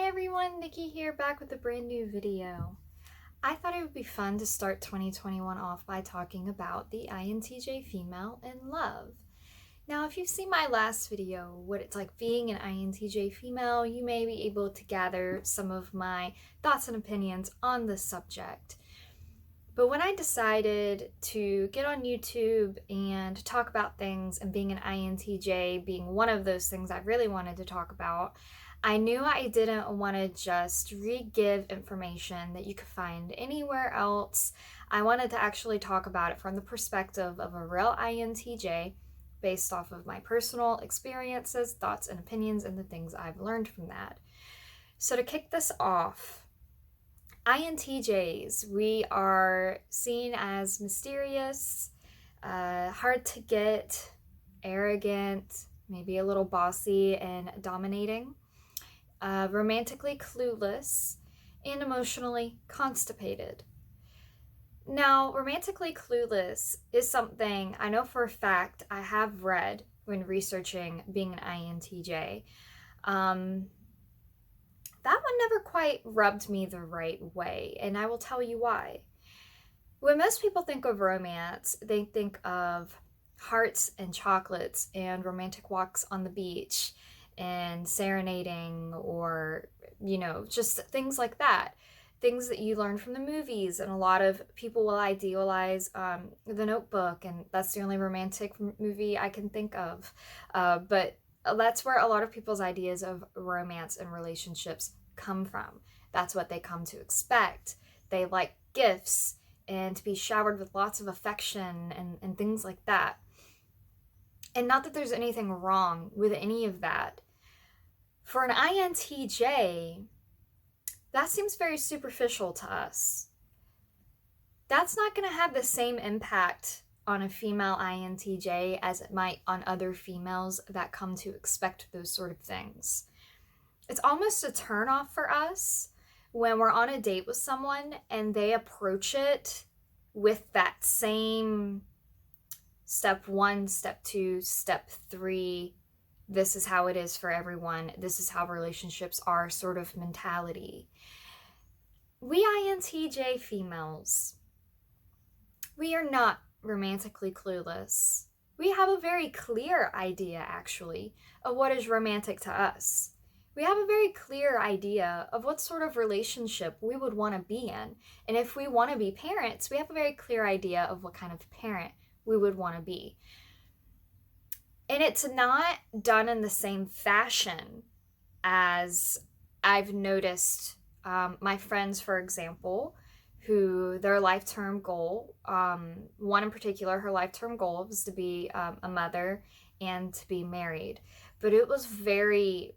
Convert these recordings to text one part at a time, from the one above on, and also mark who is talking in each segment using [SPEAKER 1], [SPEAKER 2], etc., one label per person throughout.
[SPEAKER 1] everyone, Nikki here, back with a brand new video. I thought it would be fun to start 2021 off by talking about the INTJ female in love. Now, if you've seen my last video, what it's like being an INTJ female, you may be able to gather some of my thoughts and opinions on this subject. But when I decided to get on YouTube and talk about things, and being an INTJ being one of those things I really wanted to talk about, I knew I didn't want to just re-give information that you could find anywhere else. I wanted to actually talk about it from the perspective of a real INTJ based off of my personal experiences, thoughts, and opinions, and the things I've learned from that. So to kick this off, INTJs, we are seen as mysterious, hard to get, arrogant, maybe a little bossy and dominating, romantically clueless, and emotionally constipated. Now, romantically clueless is something I know for a fact I have read when researching being an INTJ. That one never quite rubbed me the right way, and I will tell you why. When most people think of romance, they think of hearts and chocolates and romantic walks on the beach and serenading, or, just things like that. Things that you learn from the movies, and a lot of people will idealize The Notebook, and that's the only romantic movie I can think of. But that's where a lot of people's ideas of romance and relationships come from. That's what they come to expect. They like gifts and to be showered with lots of affection and things like that. And not that there's anything wrong with any of that. For an INTJ, that seems very superficial to us. That's not going to have the same impact on a female INTJ as it might on other females that come to expect those sort of things. It's almost a turnoff for us when we're on a date with someone and they approach it with that same step 1, step 2, step 3, this is how it is for everyone, this is how relationships are sort of mentality. We INTJ females, we are not romantically clueless. We have a very clear idea, actually, of what is romantic to us. We have a very clear idea of what sort of relationship we would want to be in. And if we want to be parents, we have a very clear idea of what kind of parent we would want to be. And it's not done in the same fashion as I've noticed my friends, for example, who their life-term goal, one in particular, her life-term goal was to be a mother and to be married. But it was very,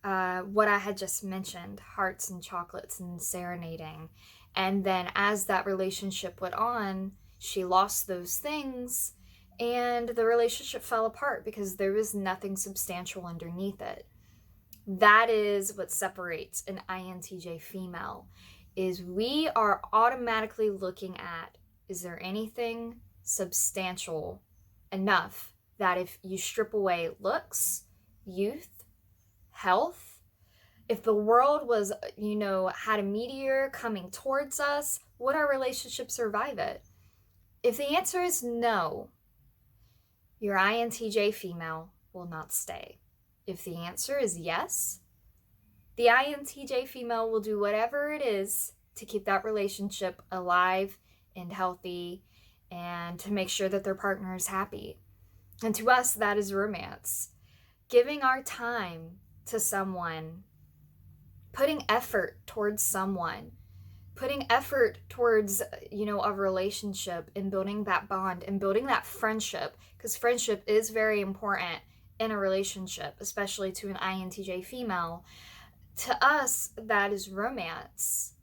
[SPEAKER 1] what I had just mentioned, hearts and chocolates and serenading. And then as that relationship went on, she lost those things and the relationship fell apart because there was nothing substantial underneath it. That is what separates an INTJ female, is we are automatically looking at, is there anything substantial enough that if you strip away looks, youth, health, if the world was, had a meteor coming towards us, would our relationship survive it? If the answer is no, your INTJ female will not stay. If the answer is yes, the INTJ female will do whatever it is to keep that relationship alive and healthy and to make sure that their partner is happy. And to us, that is romance. Giving our time to someone, putting effort towards someone, putting effort towards, a relationship and building that bond and building that friendship, because friendship is very important in a relationship, especially to an INTJ female. To us, that is romance.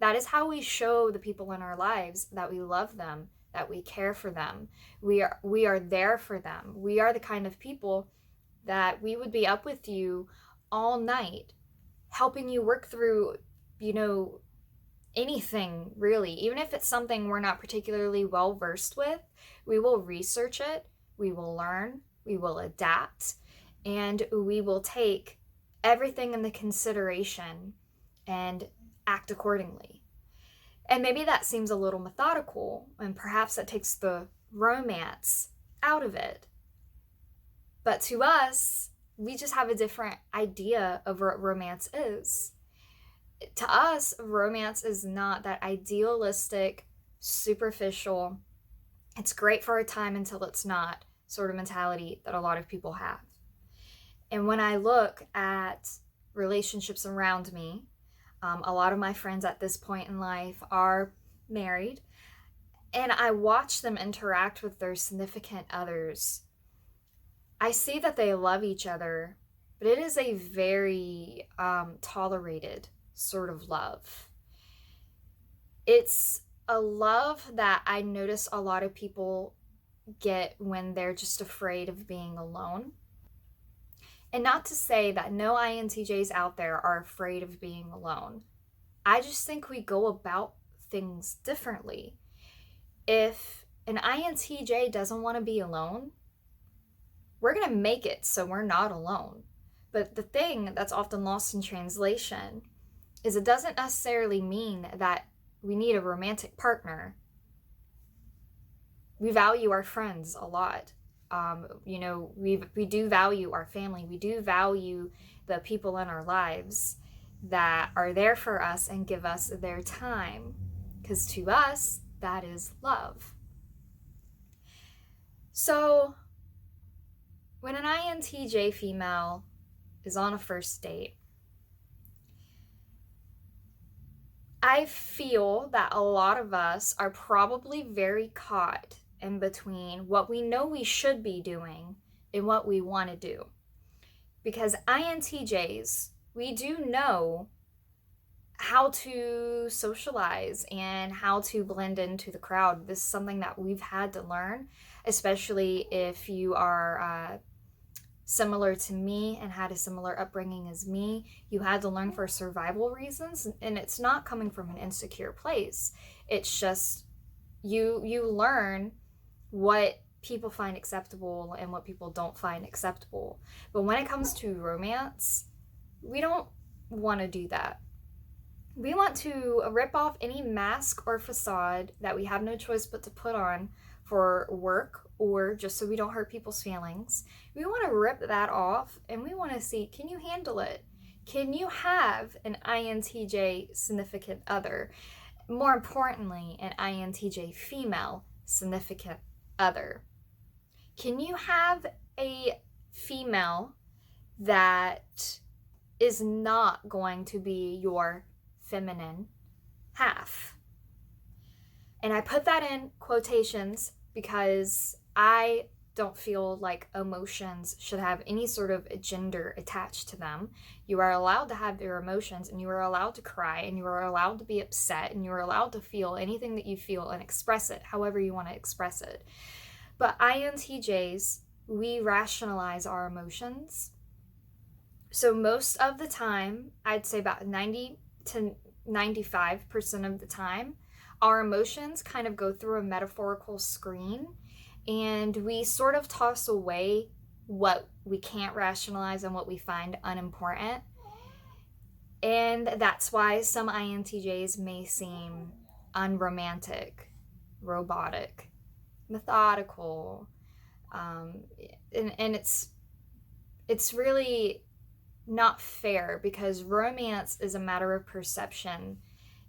[SPEAKER 1] That is how we show the people in our lives that we love them, that we care for them. We are there for them. We are the kind of people that we would be up with you all night, helping you work through, anything really. Even if it's something we're not particularly well versed with, we will research it, we will learn, we will adapt, and we will take everything in the consideration and act accordingly. And maybe that seems a little methodical, and perhaps that takes the romance out of it. But to us, we just have a different idea of what romance is. To us, romance is not that idealistic, superficial, it's great for a time until it's not sort of mentality that a lot of people have. And when I look at relationships around me, a lot of my friends at this point in life are married, and I watch them interact with their significant others. I see that they love each other, but it is a very tolerated sort of love. It's a love that I notice a lot of people get when they're just afraid of being alone. And not to say that no INTJs out there are afraid of being alone. I just think we go about things differently. If an INTJ doesn't want to be alone, we're going to make it so we're not alone. But the thing that's often lost in translation is it doesn't necessarily mean that we need a romantic partner. We value our friends a lot. We do value our family. We do value the people in our lives that are there for us and give us their time. Because to us, that is love. So when an INTJ female is on a first date, I feel that a lot of us are probably very caught in between what we know we should be doing and what we want to do. Because INTJs, we do know how to socialize and how to blend into the crowd. This is something that we've had to learn, especially if you are similar to me and had a similar upbringing as me. You had to learn for survival reasons, and it's not coming from an insecure place. It's just you learn what people find acceptable and what people don't find acceptable. But when it comes to romance, we don't want to do that. We want to rip off any mask or facade that we have no choice but to put on for work or just so we don't hurt people's feelings. We want to rip that off, and we want to see, can you handle it? Can you have an INTJ significant other? More importantly, an INTJ female significant other. Can you have a female that is not going to be your feminine half? And I put that in quotations because I don't feel like emotions should have any sort of gender attached to them. You are allowed to have your emotions, and you are allowed to cry, and you are allowed to be upset, and you are allowed to feel anything that you feel and express it however you want to express it. But INTJs, we rationalize our emotions. So most of the time, I'd say about 90 to 95% of the time, our emotions kind of go through a metaphorical screen, and we sort of toss away what we can't rationalize and what we find unimportant. And that's why some INTJs may seem unromantic, robotic, methodical, and it's really not fair, because romance is a matter of perception.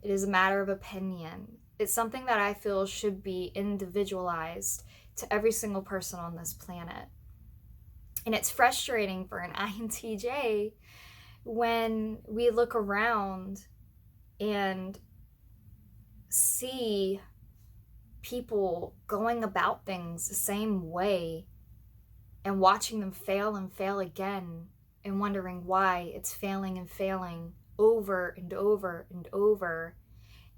[SPEAKER 1] It is a matter of opinion. It's something that I feel should be individualized to every single person on this planet. And it's frustrating for an INTJ when we look around and see people going about things the same way and watching them fail and fail again and wondering why it's failing and failing over and over and over,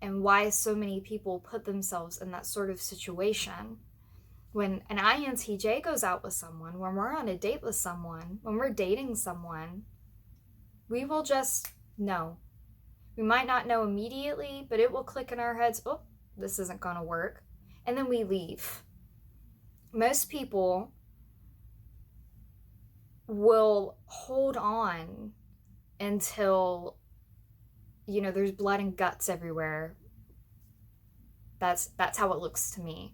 [SPEAKER 1] and why so many people put themselves in that sort of situation. When an INTJ goes out with someone, when we're on a date with someone, when we're dating someone, we will just know. We might not know immediately, but it will click in our heads, oh, this isn't going to work. And then we leave. Most people will hold on until, there's blood and guts everywhere. That's how it looks to me.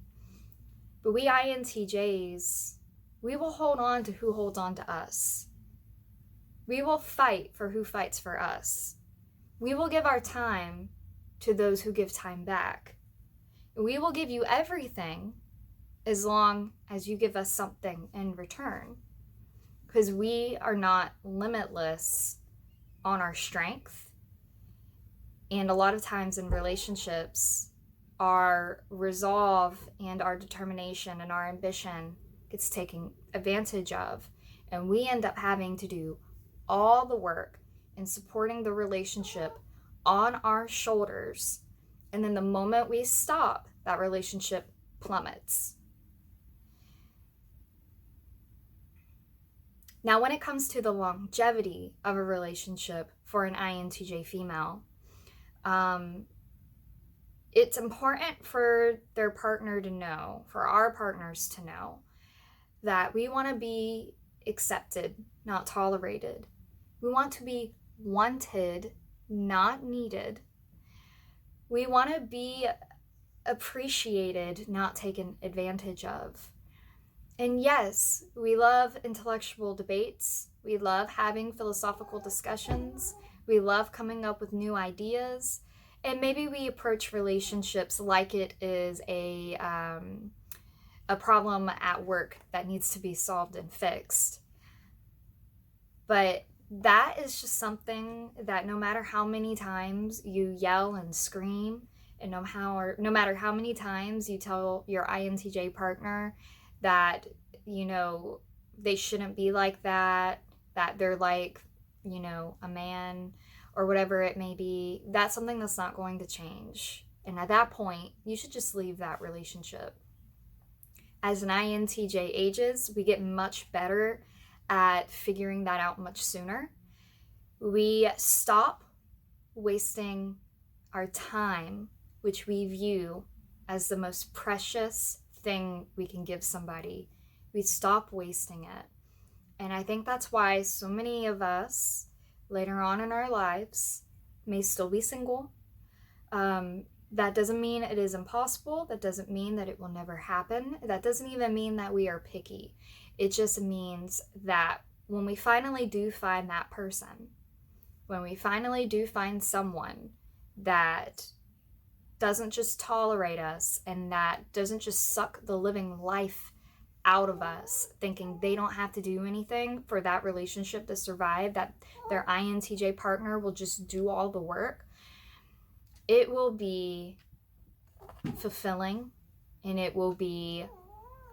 [SPEAKER 1] But we INTJs, we will hold on to who holds on to us. We will fight for who fights for us. We will give our time to those who give time back. We will give you everything as long as you give us something in return. Because we are not limitless on our strength. And a lot of times in relationships, our resolve and our determination and our ambition gets taken advantage of. And we end up having to do all the work in supporting the relationship on our shoulders. And then the moment we stop, that relationship plummets. Now, when it comes to the longevity of a relationship for an INTJ female, it's important for their partner to know, for our partners to know, that we want to be accepted, not tolerated. We want to be wanted, not needed. We want to be appreciated, not taken advantage of. And yes, we love intellectual debates. We love having philosophical discussions. We love coming up with new ideas. And maybe we approach relationships like it is a problem at work that needs to be solved and fixed. But that is just something that no matter how many times you yell and scream, and no matter how many times you tell your INTJ partner that, they shouldn't be like that they're like, a man or whatever it may be, that's something that's not going to change. And at that point, you should just leave that relationship. As an INTJ ages, we get much better at figuring that out much sooner. We stop wasting our time, which we view as the most precious thing we can give somebody. We stop wasting it. And I think that's why so many of us later on in our lives may still be single. That doesn't mean it is impossible. That doesn't mean that it will never happen. That doesn't even mean that we are picky. It just means that when we finally do find that person, when we finally do find someone that doesn't just tolerate us and that doesn't just suck the living life out of us, thinking they don't have to do anything for that relationship to survive, that their INTJ partner will just do all the work, it will be fulfilling and it will be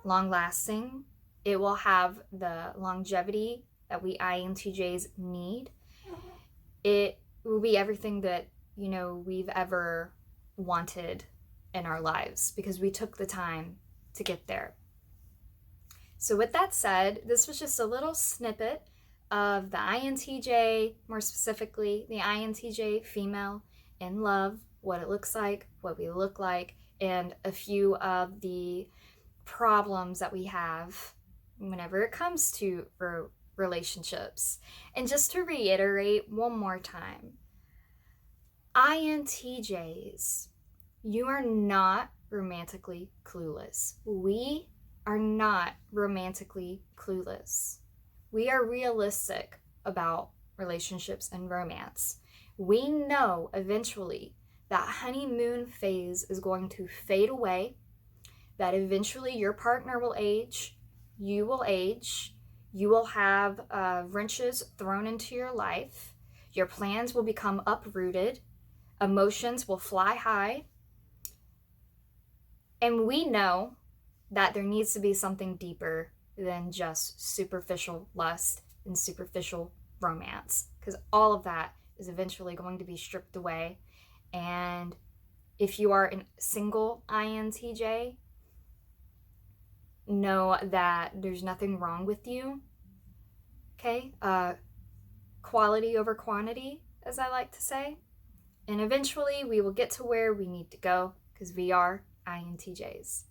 [SPEAKER 1] long lasting. It will have the longevity that we INTJs need. It will be everything that, we've ever wanted in our lives because we took the time to get there. So with that said, this was just a little snippet of the INTJ, more specifically the INTJ female in love, what it looks like, what we look like, and a few of the problems that we have whenever it comes to relationships. And just to reiterate one more time, INTJs, you are not romantically clueless. We are not romantically clueless. We are realistic about relationships and romance. We know eventually that honeymoon phase is going to fade away, that eventually your partner will age, you will have wrenches thrown into your life, your plans will become uprooted, emotions will fly high, and we know that there needs to be something deeper than just superficial lust and superficial romance, because all of that is eventually going to be stripped away. And if you are a single INTJ, know that there's nothing wrong with you. Okay? Quality over quantity, as I like to say. And eventually we will get to where we need to go because we are INTJs.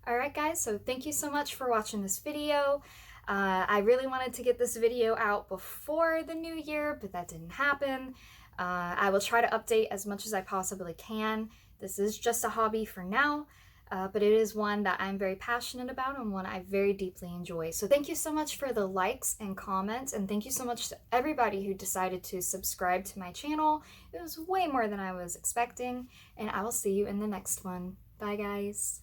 [SPEAKER 1] Alright guys, so thank you so much for watching this video. I really wanted to get this video out before the new year, but that didn't happen. I will try to update as much as I possibly can. This is just a hobby for now, but it is one that I'm very passionate about and one I very deeply enjoy. So thank you so much for the likes and comments, and thank you so much to everybody who decided to subscribe to my channel. It was way more than I was expecting, and I will see you in the next one. Bye, guys.